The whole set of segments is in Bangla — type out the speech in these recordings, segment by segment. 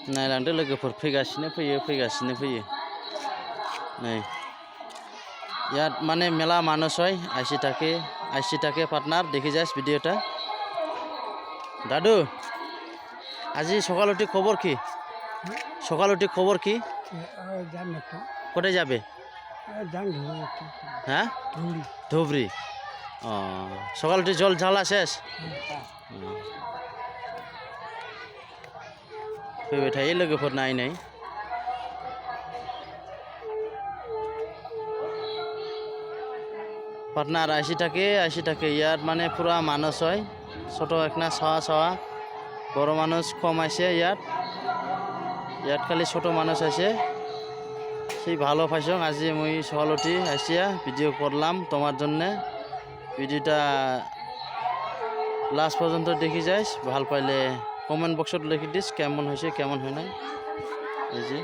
नायलांदो लोगोफोर फैगासिनो फैयो नै ইয়াত মানে মেলা মানুষ হয় আইসি থাকে পার্টনার দেখি যাস ভিডিওটা দাদু আজি সকাল উঠি খবর কি কোথায় যাবে হ্যাঁ ধুবড়ি ও সকাল উঠি জল ঝালা শেষ फैबाय थायो लोगोफोर नायै पार्टनार आइसि থাকে ইয়াত মানে পুরা মানুষ হয় ছোট একটা ছাওয়া বড় মানুষ কম আছে ইয়াত খালি ছোট মানুষ আছে সেই ভালো পাইছো আজি মই সকাল উঠি আইসিয়া ভিডিও করলাম তোমার জন্য ভিডিওটা লাস্ট পর্যন্ত দেখি যাইস ভাল পাইলে কমেন্ট বক্সত লিখি দিস কেমন হয়েছে কেমন হয় নাই এই যে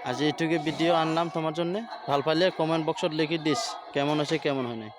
আজি এইটুকু ভিডিও আনলাম তোমার জন্য ভাল পাইলে কমেন্ট বক্সত লিখি দিস কেমন হয়েছে কেমন হয় নাই।